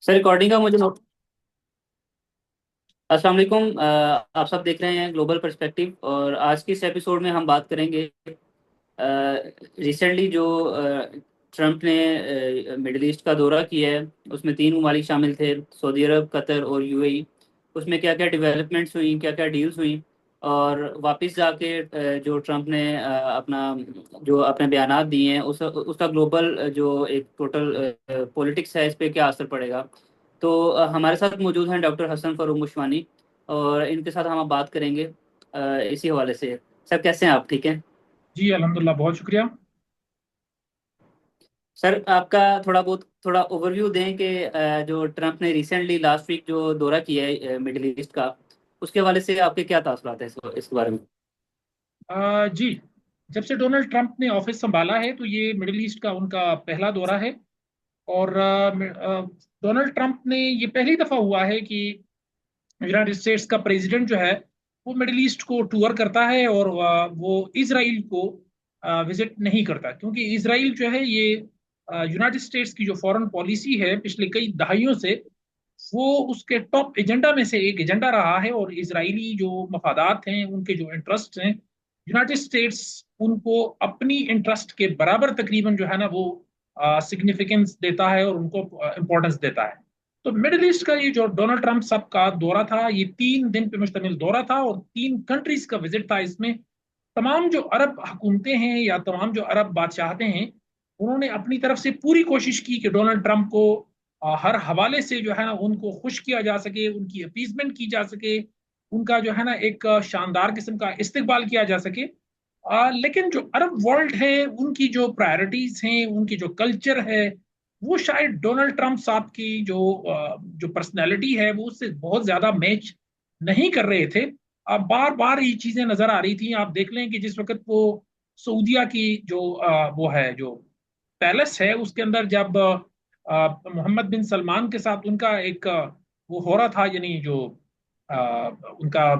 Sir recording का मुझे note. अस्सलाम वालेकुम। आप सब देख रहे हैं ग्लोबल पर्सपेक्टिव, और आज की इस एपिसोड में हम बात करेंगे रिसेंटली जो ट्रम्प ने मिडिल ईस्ट का दौरा किया है। उसमें तीन ममालिक शामिल थे, सऊदी अरब, कतर और यूएई। उसमें क्या क्या डेवलपमेंट्स हुई, क्या क्या डील्स हुई, और वापस जाके जो ट्रम्प ने अपने बयानात दिए हैं उसका ग्लोबल जो एक टोटल पॉलिटिक्स है, इस पे क्या असर पड़ेगा। तो हमारे साथ मौजूद हैं डॉक्टर हसन फरूक मुशवानी, और इनके साथ हम अब बात करेंगे इसी हवाले से। सर कैसे हैं आप, ठीक हैं? जी अल्हम्दुलिल्लाह, बहुत शुक्रिया। सर आपका थोड़ा ओवरव्यू दें कि जो ट्रम्प ने रिसेंटली लास्ट वीक जो दौरा किया है मिडिल ईस्ट का, उसके हवाले से आपके क्या तासुरात हैं इसके बारे में? जी, जब से डोनाल्ड ट्रंप ने ऑफिस संभाला है तो ये मिडिल ईस्ट का उनका पहला दौरा है। और डोनाल्ड ट्रंप ने ये पहली दफा हुआ है कि यूनाइटेड स्टेट्स का प्रेसिडेंट जो है वो मिडिल ईस्ट को टूर करता है, और वो इसराइल को विजिट नहीं करता, क्योंकि इसराइल जो है ये यूनाइटेड स्टेट्स की जो फॉरेन पॉलिसी है पिछले कई दहाइयों से, वो उसके टॉप एजेंडा में से एक एजेंडा रहा है। और इजरायली जो मफादात हैं, उनके जो इंटरेस्ट हैं, यूनाइटेड स्टेट्स उनको अपनी इंटरेस्ट के बराबर तकरीबन जो है ना वो सिग्निफिकेंस देता है और उनको इम्पोर्टेंस देता है। तो मिडिल ईस्ट का ये जो डोनाल्ड ट्रंप साहब का दौरा था, ये 3 दिन पे मुश्तमिल दौरा था और 3 कंट्रीज का विजिट था। इसमें तमाम जो अरब हुकूमतें हैं या तमाम जो अरब बादशाहते हैं, उन्होंने अपनी तरफ से पूरी कोशिश की कि डोनाल्ड ट्रंप को हर हवाले से जो है ना उनको खुश किया जा सके, उनकी अपीजमेंट की जा सके, उनका जो है ना एक शानदार किस्म का इस्तकबाल किया जा सके। लेकिन जो अरब वर्ल्ड है, उनकी जो प्रायोरिटीज हैं, उनकी जो कल्चर है, वो शायद डोनाल्ड ट्रंप साहब की जो पर्सनैलिटी है वो उससे बहुत ज्यादा मैच नहीं कर रहे थे। अब बार बार ये चीजें नजर आ रही थी। आप देख लें कि जिस वक्त वो सऊदिया की जो वो है जो पैलेस है, उसके अंदर जब मोहम्मद बिन सलमान के साथ उनका एक वो हो रहा था, यानी जो उनका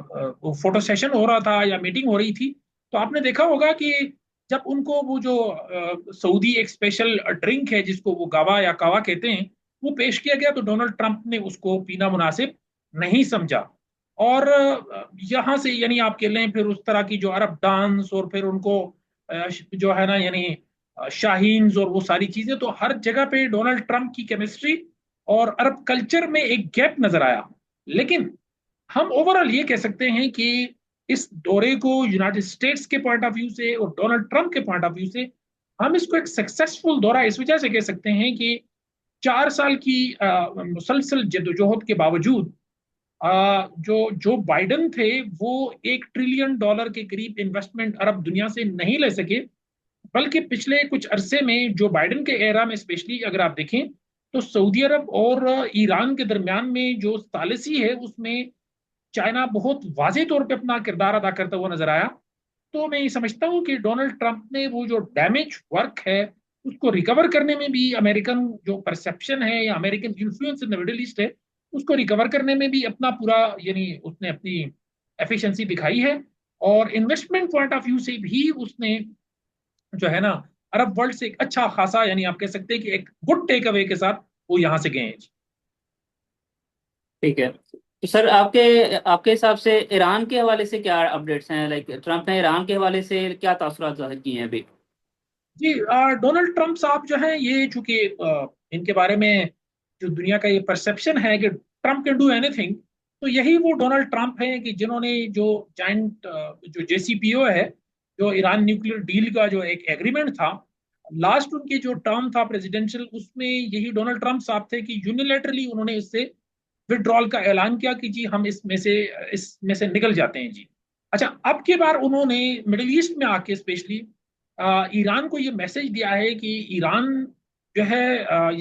वो फोटो सेशन हो रहा था या मीटिंग हो रही थी, तो आपने देखा होगा कि जब उनको वो जो सऊदी एक स्पेशल ड्रिंक है जिसको वो गावा या कावा कहते हैं, वो पेश किया गया, तो डोनाल्ड ट्रंप ने उसको पीना मुनासिब नहीं समझा। और यहाँ से यानी आप कह लें फिर उस तरह की जो अरब डांस, और फिर उनको जो है ना यानी शाहीन्स और वो सारी चीजें, तो हर जगह पे डोनाल्ड ट्रंप की केमिस्ट्री और अरब कल्चर में एक गैप नजर आया। लेकिन हम ओवरऑल ये कह सकते हैं कि इस दौरे को यूनाइटेड स्टेट्स के पॉइंट ऑफ व्यू से और डोनाल्ड ट्रंप के पॉइंट ऑफ व्यू से हम इसको एक सक्सेसफुल दौरा इस वजह से कह सकते हैं कि 4 साल की मुसलसल जद्दोजहद के बावजूद जो जो बाइडन थे वो $1 ट्रिलियन के करीब इन्वेस्टमेंट अरब दुनिया से नहीं ले सके। बल्कि पिछले कुछ अरसे में जो बाइडन के एरा में स्पेशली अगर आप देखें, तो सऊदी अरब और ईरान के दरमियान में जो सालिसी है उसमें चाइना बहुत वाजे तौर पे अपना किरदार अदा करता हुआ नजर आया। तो मैं ये समझता हूँ कि डोनाल्ड ट्रंप ने वो जो डैमेज वर्क है उसको रिकवर करने में भी, अमेरिकन जो परसेप्शन है या American influence in the middle east है, उसको रिकवर करने में भी अपना पूरा यानी उसने अपनी एफिशिएंसी दिखाई है। और इन्वेस्टमेंट पॉइंट ऑफ व्यू से भी उसने जो है ना अरब वर्ल्ड से एक अच्छा खासा, यानी आप कह सकते हैं कि एक गुड टेक अवे के साथ वो यहाँ से गए हैं। ठीक है। तो सर आपके आपके हिसाब से ईरान के हवाले से क्या अपडेट्स हैं? लाइक ट्रम्प ने ईरान के हवाले से क्या तासुरात जाहिर किए हैं अभी? जी, डोनाल्ड ट्रंप साहब जो हैं ये चूंकि इनके बारे में जो दुनिया का ये परसेप्शन है कि ट्रंप कैन डू एनीथिंग, तो यही वो डोनाल्ड ट्रंप हैं कि जिन्होंने जो जाइंट जो जेसीपीओ है, जो ईरान न्यूक्लियर डील का जो एक एग्रीमेंट था, लास्ट उनकी जो टर्म था प्रेसिडेंशियल, उसमें यही डोनाल्ड ट्रंप साहब थे कि यूनिलेटरली उन्होंने इससे विड्रॉल का ऐलान किया कि जी हम इसमें से निकल जाते हैं जी। अच्छा, अब की बार उन्होंने मिडिल ईस्ट में आके स्पेशली ईरान को ये मैसेज दिया है कि ईरान जो है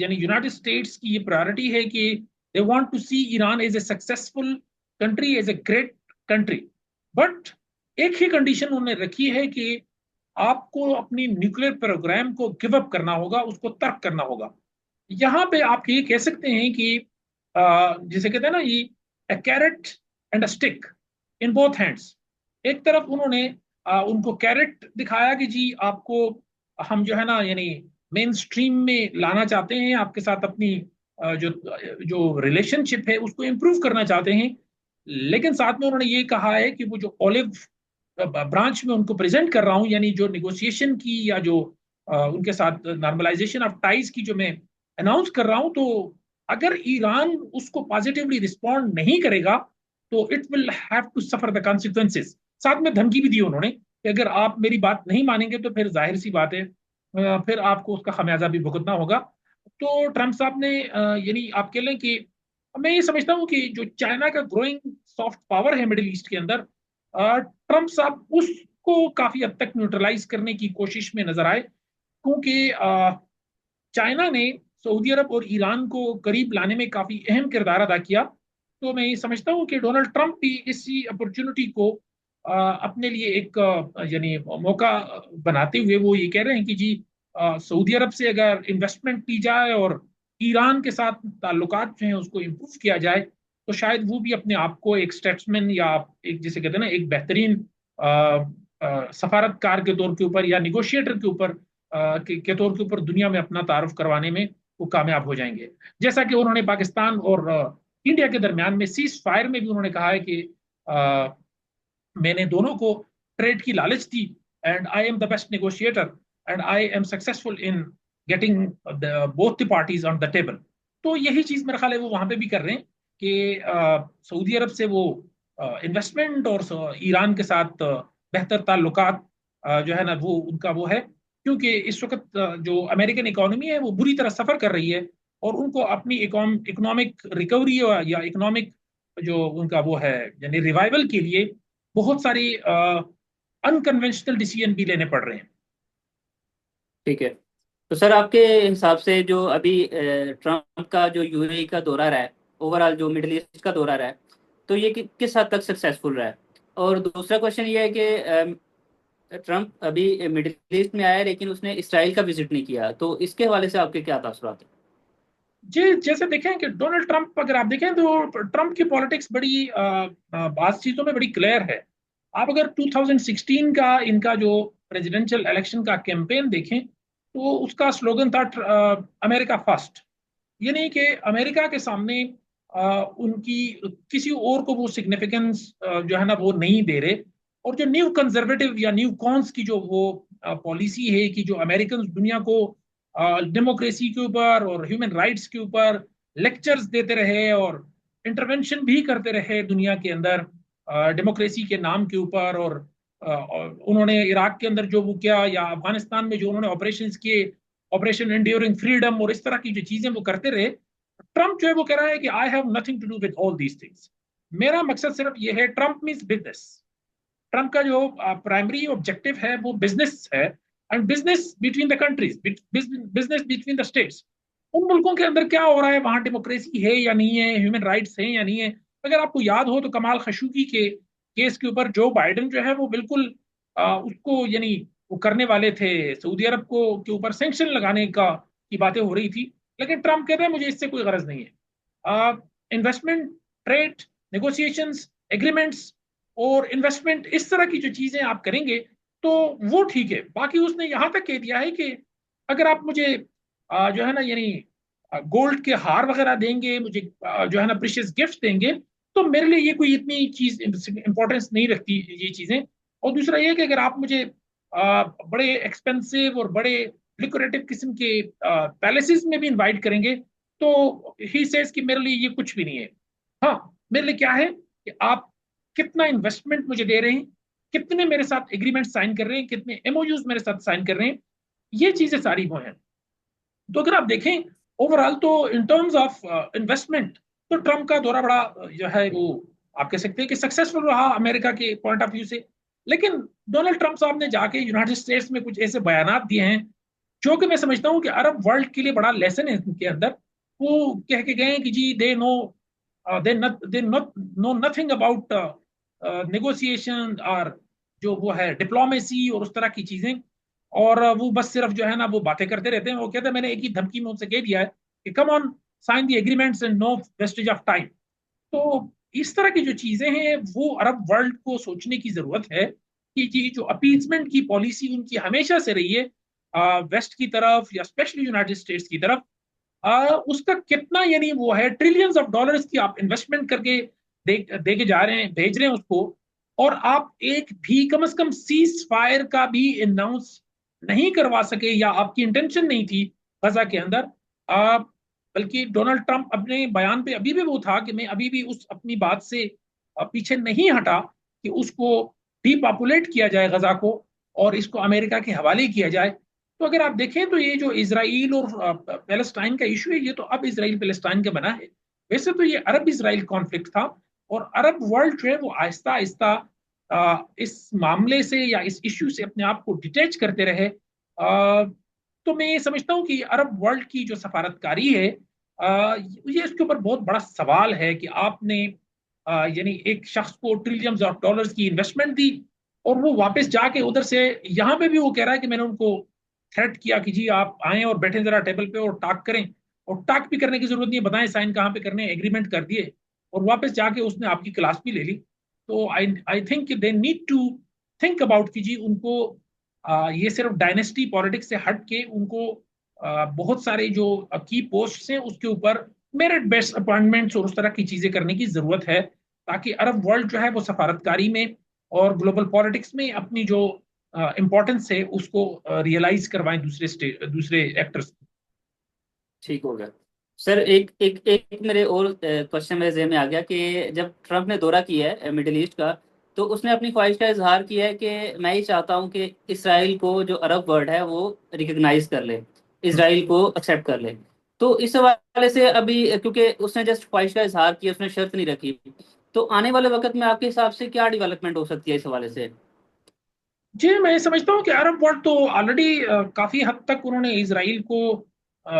यानी यूनाइटेड स्टेट्स की ये प्रायोरिटी है कि they want to see Iran as a successful country, as a great country. But एक ही कंडीशन उन्होंने रखी है कि आपको अपनी न्यूक्लियर प्रोग्राम को गिव अप करना होगा, उसको तर्क करना होगा। यहाँ पे आप ये कह सकते हैं कि जिसे कहते हैं ना ये carrot and stick in both hands. एक तरफ उन्होंने उनको कैरेट दिखाया कि जी आपको हम जो है ना यानी मेन स्ट्रीम में लाना चाहते हैं, आपके साथ अपनी जो जो रिलेशनशिप है उसको इम्प्रूव करना चाहते हैं। लेकिन साथ में उन्होंने ये कहा है कि वो जो ओलिव ब्रांच में उनको प्रेजेंट कर रहा हूँ, यानी जो निगोशिएशन की या जो उनके साथ नॉर्मलाइजेशन ऑफ टाइज की जो मैं अनाउंस कर रहा हूँ, तो अगर ईरान उसको पॉजिटिवली रिस्पॉन्ड नहीं करेगा तो it will have to suffer the consequences. साथ में धमकी भी दी उन्होंने कि अगर आप मेरी बात नहीं मानेंगे तो फिर जाहिर सी बात है, फिर आपको उसका खमियाजा भी भुगतना होगा। तो ट्रम्प साहब ने यानी आप कह लें कि मैं ये समझता हूँ कि जो चाइना का ग्रोइंग सॉफ्ट पावर है मिडिल ईस्ट के अंदर, ट्रम्प साहब उसको काफी हद तक न्यूट्रलाइज करने की कोशिश में नजर आए, क्योंकि चाइना ने सऊदी अरब और ईरान को करीब लाने में काफी अहम किरदार अदा किया। तो मैं ये समझता हूँ कि डोनाल्ड ट्रंप भी इसी अपॉर्चुनिटी को अपने लिए एक यानी मौका बनाते हुए वो ये कह रहे हैं कि जी सऊदी अरब से अगर इन्वेस्टमेंट की जाए और ईरान के साथ ताल्लुकात जो हैं उसको इम्प्रूव किया जाए, तो शायद वो भी अपने आप को एक स्टेट्समैन या एक जिसे कहते हैं ना एक बेहतरीन सफारतकार के तौर के ऊपर या निगोशिएटर के ऊपर के तौर के ऊपर दुनिया में अपना तारुफ करवाने में वो कामयाब हो जाएंगे। जैसा कि उन्होंने पाकिस्तान और इंडिया के दरमियान में सीज फायर में भी उन्होंने कहा है कि अ, मैंने दोनों को ट्रेड की लालच दी, and I am the best negotiator and I am successful in getting both the parties on the table. तो यही चीज मेरा ख्याल है वो वहां पे भी कर रहे हैं कि सऊदी अरब से वो इन्वेस्टमेंट और ईरान के साथ बेहतर ताल्लुकात जो है ना वो उनका वो है, क्योंकि इस वक्त जो अमेरिकन इकोनॉमी है वो बुरी तरह सफर कर रही है, और उनको अपनी इकोनॉमिक रिकवरी या इकोनॉमिक जो उनका वो है यानी रिवाइवल के लिए बहुत सारी अनकन्वेंशनल डिसीजन भी लेने पड़ रहे हैं। ठीक है। तो सर आपके हिसाब से जो अभी ट्रम्प का जो यूएई का दौरा रहा है, ओवरऑल जो मिडिल ईस्ट का दौरा रहा है, तो ये किस हद तक सक्सेसफुल रहा है? और दूसरा क्वेश्चन ये है कि ट्रम्प अभी मिडिल ईस्ट में आया है लेकिन उसने इसराइल का विजिट नहीं किया, तो इसके हवाले से आपके क्या तासुरात हैं? जी, जैसे देखें कि डोनाल्ड ट्रंप अगर आप देखें तो ट्रंप की पॉलिटिक्स बड़ी बात चीजों में बड़ी क्लियर है। आप अगर 2016 का इनका जो प्रेसिडेंशियल इलेक्शन का कैंपेन देखें तो उसका स्लोगन था अमेरिका फर्स्ट, यानी कि अमेरिका के सामने उनकी किसी और को वो सिग्निफिकेंस जो है ना वो नहीं दे रहे। और जो न्यू कंजर्वेटिव या न्यू कॉन्स की जो वो पॉलिसी है कि जो अमेरिकन दुनिया को डेमोक्रेसी के ऊपर और ह्यूमन राइट्स के ऊपर लेक्चर्स देते रहे और इंटरवेंशन भी करते रहे दुनिया के अंदर डेमोक्रेसी के नाम के ऊपर, और उन्होंने इराक के अंदर जो वो किया या अफगानिस्तान में जो उन्होंने ऑपरेशन किए, ऑपरेशन एंड्योरिंग फ्रीडम और इस तरह की जो चीजें वो करते रहे। ट्रंप जो है वो कह रहा है कि I have nothing to do with all these things. मेरा मकसद सिर्फ ये है, ट्रंप मीन्स बिजनेस। ट्रंप का जो प्राइमरी ऑब्जेक्टिव है वो बिजनेस है, and business between the countries, business between the states. उन मुल्कों के अंदर क्या हो रहा है, वहां डेमोक्रेसी है या नहीं है, ह्यूमन राइट्स हैं या नहीं है। अगर आपको याद हो तो कमाल खशोगी के केस के ऊपर जो बाइडेन जो है वो बिल्कुल उसको यानी वो करने वाले थे, सऊदी अरब को के ऊपर सैंक्शन लगाने का की बातें हो रही थी। लेकिन ट्रंप कहते हैं मुझे इससे कोई गरज नहीं है। इन्वेस्टमेंट, ट्रेड, नेगोशिएशंस, एग्रीमेंट्स और इन्वेस्टमेंट, इस तरह की जो चीजें आप करेंगे तो वो ठीक है। बाकी उसने यहां तक कह दिया है कि अगर आप मुझे जो है ना यानी गोल्ड के हार वगैरह देंगे, मुझे जो है ना प्रीशियस गिफ्ट देंगे, तो मेरे लिए ये कोई इतनी चीज इंपॉर्टेंस नहीं रखती ये चीजें। और दूसरा ये कि अगर आप मुझे बड़े एक्सपेंसिव और बड़े लिक्रेटिव किस्म के पैलेसेस में भी इनवाइट करेंगे, तो ही सेज कि मेरे लिए ये कुछ भी नहीं है। हाँ, मेरे लिए क्या है कि आप कितना इन्वेस्टमेंट मुझे दे रहे हैं, कितने मेरे साथ एग्रीमेंट साइन कर रहे हैं, कितने एमओयूज मेरे साथ साइन कर रहे हैं, ये चीजें सारी वो हैं। तो अगर आप देखें ओवरऑल तो इन टर्म्स ऑफ इन्वेस्टमेंट, तो ट्रम्प का दौरा बड़ा जो है वो आप कह सकते हैं कि सक्सेसफुल रहा अमेरिका के पॉइंट ऑफ व्यू से। लेकिन डोनाल्ड ट्रम्प साहब ने जाके यूनाइटेड स्टेट्स में कुछ ऐसे बयान दिए हैं जो कि मैं समझता हूँ कि अरब वर्ल्ड के लिए बड़ा लेसन है उनके अंदर। वो कह के गए हैं कि जी they not know nothing about negotiation और जो वो है डिप्लोमेसी और उस तरह की चीजें। और वो बस सिर्फ जो है ना वो बातें करते रहते हैं। वो कहते हैं मैंने एक ही धमकी में उनसे कह दिया है कि come on sign the agreements and no wastage of time. तो इस तरह की जो चीजें हैं वो अरब वर्ल्ड को सोचने की जरूरत है कि जी जो अपीजमेंट की पॉलिसी उनकी हमेशा से रही है वेस्ट की तरफ या स्पेशली यूनाइटेड स्टेट्स की तरफ, उसका कितना यानी वो है, ट्रिलियंस ऑफ डॉलर्स की आप इन्वेस्टमेंट करके दे के जा रहे हैं, भेज रहे हैं उसको, और आप एक भी कम से कम सीज फायर का भी अनाउंस नहीं करवा सके, या आपकी इंटेंशन नहीं थी गजा के अंदर। बल्कि डोनाल्ड ट्रंप अपने बयान पे अभी भी वो था कि मैं अभी भी उस अपनी बात से पीछे नहीं हटा कि उसको डीपॉपुलेट किया जाए गजा को, और इसको अमेरिका के हवाले किया जाए। तो अगर आप देखें तो ये जो इसराइल और पैलेस्टाइन का इशू है, ये तो अब इसराइल पैलेस्टाइन का बना है। वैसे तो ये अरब इसराइल कॉन्फ्लिक्ट था, और अरब वर्ल्ड जो है वो आहिस्ता आहिस्ता इस मामले से या इस इश्यू से अपने आप को डिटैच करते रहे। तो मैं ये समझता हूँ कि अरब वर्ल्ड की जो सफारतकारी है, ये इसके ऊपर बहुत बड़ा सवाल है कि आपने यानी एक शख्स को ट्रिलियंस ऑफ डॉलर्स की इन्वेस्टमेंट दी, और वो वापस जाके उधर से यहाँ पे भी वो कह रहा है कि मैंने उनको थ्रेट किया कि जी आप आए और बैठे जरा टेबल पे और टाक करें, और टाक भी करने की जरूरत नहीं है, बताएं साइन कहाँ पे करने, एग्रीमेंट कर दिए, और वापस जाके उसने आपकी क्लास भी ले ली। तो I I think they need to think about कि जी उनको ये सिर्फ डायनेस्टी पॉलिटिक्स से हट के उनको बहुत सारे जो की पोस्ट हैं उसके ऊपर मेरिट बेस्ड अपॉइंटमेंट्स और उस तरह की चीजें करने की जरूरत है, ताकि अरब वर्ल्ड जो है वो सफारतकारी में और ग्लोबल पॉलिटिक्स में अपनी जो इम्पोर्टेंस है उसको रियलाइज करवाएं दूसरे एक्टर्स। ठीक हो गया। सर एक एक एक मेरे और क्वेश्चन मेरे जहन में आ गया कि जब ट्रम्प ने दौरा किया है मिडिल ईस्ट का, तो उसने अपनी ख्वाहिश का इजहार किया है कि मैं ये चाहता हूँ कि इसराइल को जो अरब वर्ल्ड है वो रिकग्नाइज कर ले, इसराइल को एक्सेप्ट कर ले। तो इस हवाले से अभी क्योंकि उसने जस्ट ख्वाहिश का इजहार किया, उसने शर्त नहीं रखी, तो आने वाले वक्त में आपके हिसाब से क्या डेवलपमेंट हो सकती है इस हवाले से? जी मैं समझता हूँ कि अरब वर्ल्ड तो ऑलरेडी काफी हद तक उन्होंने इसराइल को अ,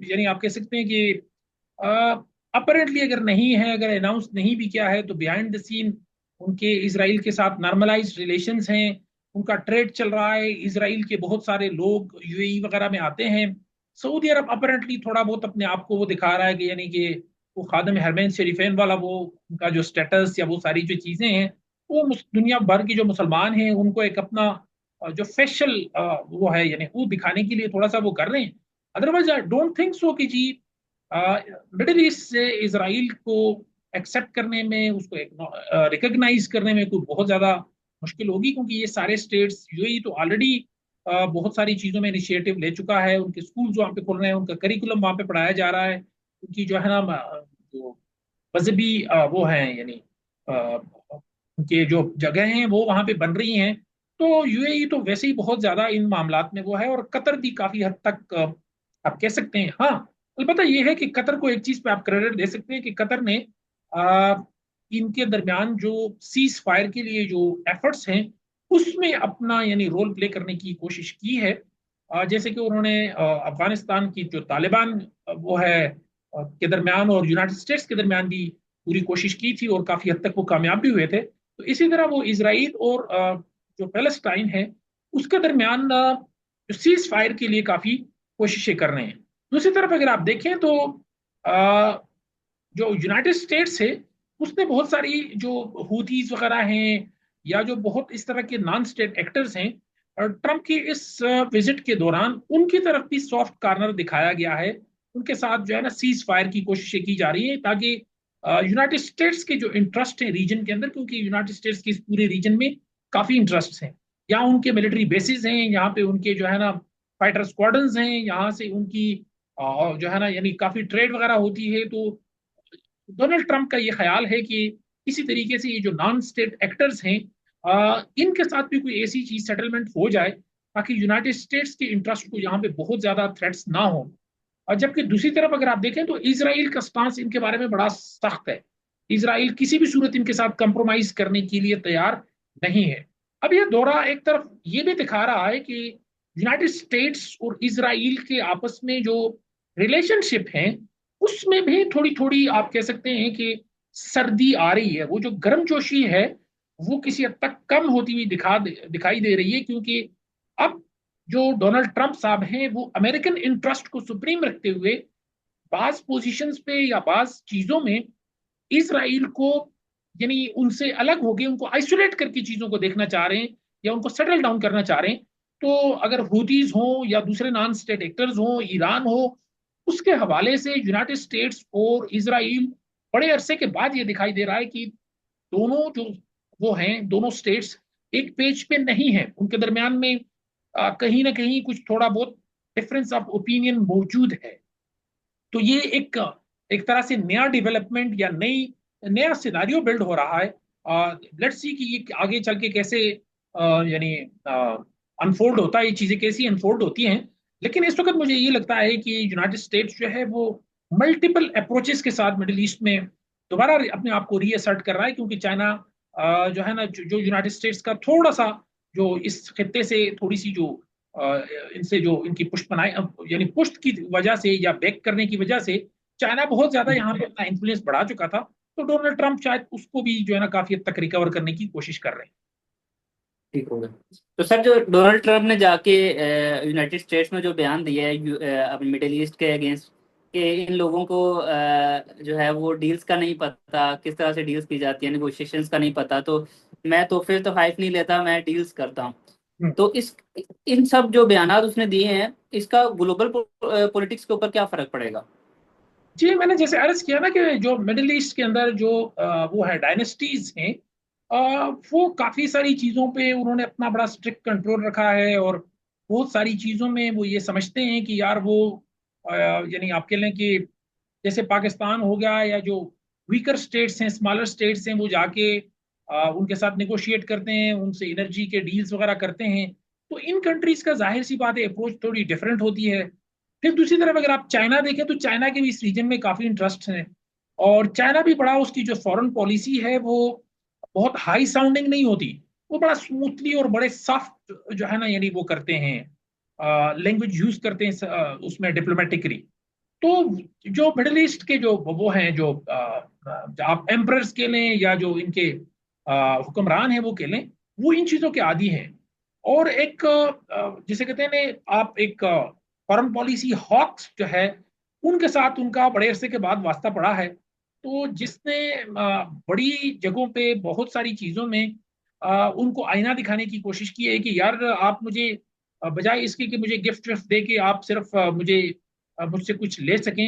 यानी आप कह सकते हैं कि अपरेंटली अगर नहीं है, अगर अनाउंस नहीं भी किया है, तो बिहाइंड द सीन उनके इसराइल के साथ नॉर्मलाइज्ड रिलेशंस हैं, उनका ट्रेड चल रहा है, इसराइल के बहुत सारे लोग यूएई वगैरह में आते हैं। सऊदी अरब अपरेंटली थोड़ा बहुत अपने आप को वो दिखा रहा है कि यानी कि वो खादम हरमैन शरीफैन वाला वो उनका जो स्टेटस या वो सारी जो चीजें हैं, वो दुनिया भर की जो मुसलमान हैं उनको एक अपना जो फेशल वो है यानी वो दिखाने के लिए थोड़ा सा वो कर रहे हैं। Otherwise I don't think so कि जी मिडिल ईस्ट से इसराइल को एक्सेप्ट करने में, उसको रिकग्नाइज करने में कोई बहुत ज्यादा मुश्किल होगी, क्योंकि ये सारे स्टेट्स, यूएई तो ऑलरेडी बहुत सारी चीजों में इनिशिएटिव ले चुका है, उनके स्कूल वहाँ पे खुल रहे हैं, उनका करिकुलम वहाँ पे पढ़ाया जा रहा है, उनकी जो है ना जो मजहबी वो है यानी उनके जो जगह हैं वो वहाँ पे बन रही हैं। तो यूएई तो वैसे ही बहुत ज्यादा इन मामलात में वो है, और कतर भी काफी हद तक आप कह सकते हैं। हाँ, अलबत्ता ये है कि कतर को एक चीज पे आप क्रेडिट दे सकते हैं कि कतर ने आ, इनके दरमियान जो सीज फायर के लिए जो एफर्ट्स हैं उसमें अपना यानी रोल प्ले करने की कोशिश की है। जैसे कि उन्होंने अफगानिस्तान की जो तालिबान वो है के दरमियान और यूनाइटेड स्टेट्स के दरमियान भी पूरी कोशिश की थी, और काफी हद तक वो कामयाब भी हुए थे। तो इसी तरह वो इसराइल और जो पैलेस्टाइन है उसके दरमियान जो सीज फायर के लिए काफी कोशिशें कर रहे हैं। दूसरी तरफ अगर आप देखें तो अ, जो यूनाइटेड स्टेट्स है उसने बहुत सारी जो हूथीज वगैरह हैं या जो बहुत इस तरह के नॉन स्टेट एक्टर्स हैं, और ट्रंप की इस विजिट के दौरान उनकी तरफ भी सॉफ्ट कार्नर दिखाया गया है। उनके साथ जो है ना सीज फायर की कोशिशें की जा रही है, ताकि यूनाइटेड स्टेट्स के जो इंटरेस्ट है रीजन के अंदर, क्योंकि यूनाइटेड स्टेट्स के इस पूरे रीजन में काफी इंटरेस्ट हैं, यहाँ उनके मिलिट्री बेसिस हैं, यहाँ पे उनके जो है ना फाइटर स्क्वाड्रंस हैं, यहाँ से उनकी जो है ना यानी काफी ट्रेड वगैरह होती है। तो डोनाल्ड ट्रंप का ये ख्याल है कि इसी तरीके से ये जो नॉन स्टेट एक्टर्स हैं इनके साथ भी कोई ऐसी चीज सेटलमेंट हो जाए ताकि यूनाइटेड स्टेट्स के इंटरेस्ट को यहाँ पे बहुत ज्यादा थ्रेट्स ना हो। और जबकि दूसरी तरफ अगर आप देखें तो इसराइल का स्टांस इनके बारे में बड़ा सख्त है। इसराइल किसी भी सूरत इनके साथ कंप्रोमाइज करने के लिए तैयार नहीं है। अब यह दौरा एक तरफ ये भी दिखा रहा है कि यूनाइटेड स्टेट्स और इसराइल के आपस में जो रिलेशनशिप है उसमें भी थोड़ी थोड़ी आप कह सकते हैं कि सर्दी आ रही है, वो जो गर्मजोशी है वो किसी हद तक कम होती हुई दिखाई दे रही है, क्योंकि अब जो डोनाल्ड ट्रंप साहब हैं वो अमेरिकन इंटरेस्ट को सुप्रीम रखते हुए बाज पोजीशंस पे या बाज चीजों में इसराइल को यानी उनसे अलग होकर उनको आइसोलेट करके चीजों को देखना चाह रहे हैं या उनको सेटल डाउन करना चाह रहे हैं। तो अगर हूतीज हो या दूसरे नॉन स्टेट एक्टर्स हो, ईरान हो, उसके हवाले से यूनाइटेड स्टेट्स और इसराइल बड़े अरसे के बाद ये दिखाई दे रहा है कि दोनों जो वो हैं, दोनों स्टेट्स एक पेज पे नहीं है, उनके दरमियान में कहीं ना कहीं कुछ थोड़ा बहुत डिफरेंस ऑफ ओपिनियन मौजूद है। तो ये एक तरह से नया डेवलपमेंट या नया सिनारियो बिल्ड हो रहा है। लेट्स सी कि ये आगे चल के कैसे यानी अनफोल्ड होता है, ये चीजें कैसी अनफोल्ड होती हैं। लेकिन इस वक्त मुझे ये लगता है कि यूनाइटेड स्टेट्स जो है वो मल्टीपल अप्रोचेस के साथ मिडिल ईस्ट में दोबारा अपने आप को रीअसर्ट कर रहा है, क्योंकि चाइना जो है ना, जो यूनाइटेड स्टेट्स का थोड़ा सा जो इस खत्ते से थोड़ी सी जो अ, इनसे जो इनकी पुष्ट बनाए, यानी पुष्ट की वजह से या बैक करने की वजह से चाइना बहुत ज्यादा यहाँ पे अपना इन्फ्लुएंस बढ़ा चुका था। तो डोनाल्ड ट्रंप शायद उसको भी जो है ना काफी हद तक रिकवर करने की कोशिश कर रहे हैं। ठीक होगा। तो सर, जो डोनाल्ड ट्रंप ने जाके यूनाइटेड स्टेट्स में जो बयान दिया है अपने मिडिल ईस्ट के अगेंस्ट, कि इन लोगों को जो है वो डील्स का नहीं पता, किस तरह से डील्स की जाती है, नेगोशिएशंस का नहीं पता, तो मैं तो फिर तो हाइफ नहीं लेता, मैं डील्स करता हूँ। हम्म। तो इस इन सब जो बयानात उसने दिए हैं, इसका ग्लोबल पॉलिटिक्स के ऊपर क्या फर्क पड़ेगा? जी, मैंने जैसे अर्ज किया ना कि जो मिडिल ईस्ट के अंदर जो वो है डायनेस्टीज हैं, वो काफी सारी चीजों पे उन्होंने अपना बड़ा स्ट्रिक्ट कंट्रोल रखा है। और बहुत सारी चीजों में वो ये समझते हैं कि यार वो यानी आप कह लें कि जैसे पाकिस्तान हो गया या जो वीकर स्टेट्स हैं, स्मॉलर स्टेट्स हैं, वो जाके उनके साथ निगोशिएट करते हैं, उनसे एनर्जी के डील्स वगैरह करते हैं। तो इन कंट्रीज का जाहिर सी बात है अप्रोच थोड़ी डिफरेंट होती है। फिर दूसरी तरफ अगर आप चाइना देखें तो चाइना के भी इस रीजन में काफी इंटरेस्ट हैं। और चाइना भी बड़ा, उसकी जो फॉरेन पॉलिसी है वो बहुत हाई साउंडिंग नहीं होती, वो बड़ा स्मूथली और बड़े सॉफ्ट जो है ना यानी वो करते हैं, लैंग्वेज यूज करते हैं उसमें डिप्लोमेटिकली। तो जो मिडिल ईस्ट के जो वो हैं, जो आप एम्परर्स के लें या जो इनके हुक्मरान हैं वो के लें, वो इन चीजों के आदी हैं। और एक जिसे कहते हैं ना, आप एक फॉरेन पॉलिसी हॉक्स जो है, उनके साथ उनका बड़े अरसे के बाद वास्ता पड़ा है। तो जिसने बड़ी जगहों पे बहुत सारी चीजों में उनको आईना दिखाने की कोशिश की है कि यार आप मुझे बजाय इसके कि मुझे गिफ्ट विफ्ट दे के आप सिर्फ मुझसे कुछ ले सकें,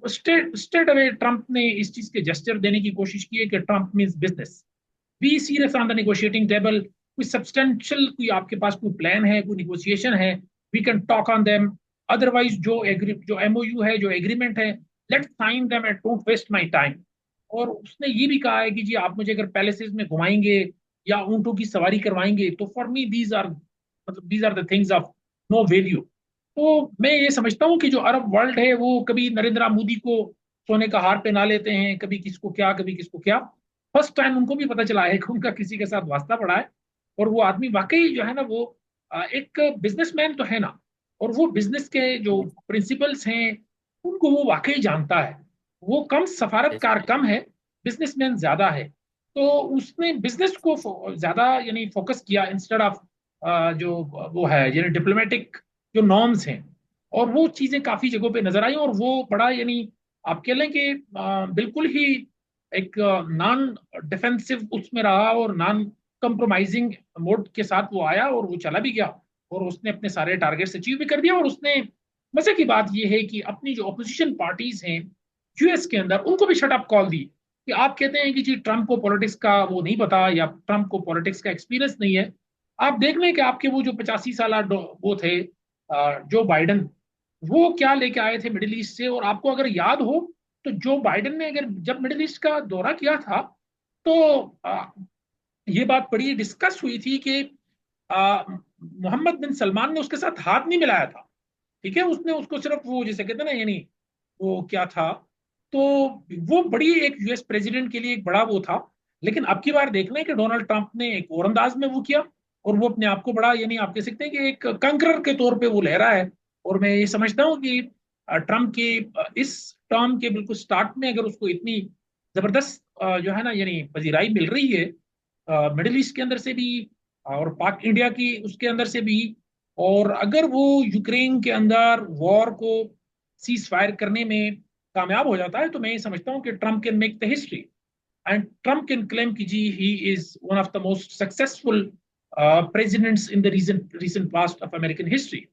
स्ट्रेट स्ट्रेट अवे ट्रंप ने इस चीज के जेस्चर देने की कोशिश की है कि Trump means business, be serious on the negotiating table. कोई सब्सटेंशियल कोई आपके पास कोई प्लान है, कोई निगोशिएशन है, we can talk on them. Otherwise जो एमओयू है, जो एग्रीमेंट है, let's sign them and don't waste my time. और उसने ये भी कहा है कि जी आप मुझे अगर पैलेसेस में घुमाएंगे या ऊंटों की सवारी करवाएंगे तो फॉर मी दीज आर, मतलब these are the things of no value. तो मैं ये समझता हूँ कि जो अरब वर्ल्ड है वो कभी नरेंद्र मोदी को सोने का हार पहना लेते हैं, कभी किसको क्या, कभी किसको क्या। फर्स्ट टाइम उनको भी पता चला है कि उनका किसी के साथ वास्ता पड़ा है। और वो आदमी वाकई जो है ना वो एक बिजनेसमैन तो है ना, और वो बिजनेस के जो प्रिंसिपल्स हैं उनको वो वाकई जानता है। वो कम सफारतकार कम है, बिजनेसमैन ज्यादा है। तो उसने बिजनेस को ज्यादा यानी फोकस किया इंस्टेड ऑफ जो वो है यानी डिप्लोमेटिक जो नॉर्म्स हैं। और वो चीजें काफी जगहों पे नजर आई, और वो बड़ा यानी आप कह लें कि बिल्कुल ही एक नॉन डिफेंसिव उसमें रहा और नॉन कंप्रोमाइजिंग मोड के साथ वो आया और वो चला भी गया। और उसने अपने सारे टारगेट्स अचीव भी कर दिया। और उसने, मजे की बात यह है कि अपनी जो अपोजिशन पार्टीज हैं यूएस के अंदर, उनको भी शट अप कॉल दी कि आप कहते हैं कि जी ट्रंप को पॉलिटिक्स का वो नहीं पता या ट्रंप को पॉलिटिक्स का एक्सपीरियंस नहीं है। आप देख लें कि आपके वो जो 85 साल वो थे जो बाइडन, वो क्या लेके आए थे मिडिल ईस्ट से। और आपको अगर याद हो तो जो बाइडन ने अगर जब मिडिल ईस्ट का दौरा किया था तो ये बात बड़ी डिस्कस हुई थी कि मोहम्मद बिन सलमान ने उसके साथ हाथ नहीं मिलाया था। ठीक है, उसने उसको सिर्फ वो जैसे कहते हैं ना यानी वो क्या था, तो वो बड़ी एक यूएस प्रेसिडेंट के लिए एक बड़ा वो था। लेकिन अब की बार देखना है कि डोनाल्ड ट्रंप ने एक और अंदाज में वो किया, और वो अपने आप को बड़ा यानी आप कह सकते हैं कि एक कंकरर के तौर पे वो लहरा है। और मैं ये समझता हूँ कि ट्रंप के इस टर्म के बिल्कुल स्टार्ट में अगर उसको इतनी जबरदस्त जो है ना यानी पजीराई मिल रही है मिडिल ईस्ट के अंदर से भी और पाक इंडिया की उसके अंदर से भी, और अगर वो यूक्रेन के अंदर वॉर को सीज फायर करने में कामयाब हो जाता है, तो मैं ये समझता हूँ कि Trump can make the history and Trump can claim कि जी he is one of the most successful presidents in the recent past of American history.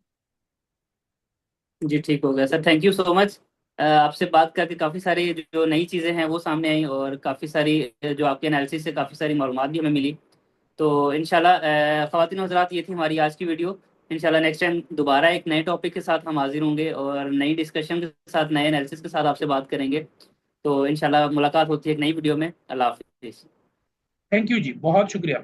जी ठीक हो गया sir, thank you so much. आपसे बात करके काफ़ी सारी जो नई चीज़ें हैं वो सामने आई, और काफ़ी सारी जो आपके एनालिसिस से काफ़ी सारी मालूमात भी हमें मिली। तो इंशाल्लाह ख़वातीन और हज़रात, ये थी हमारी आज की वीडियो। इंशाल्लाह नेक्स्ट टाइम दोबारा एक नए टॉपिक के साथ हम हाजिर होंगे, और नई डिस्कशन के साथ, नए एनालिसिस के साथ आपसे बात करेंगे। तो इंशाल्लाह मुलाकात होती है एक नई वीडियो में। अल्लाह हाफिज़। थैंक यू जी, बहुत शुक्रिया।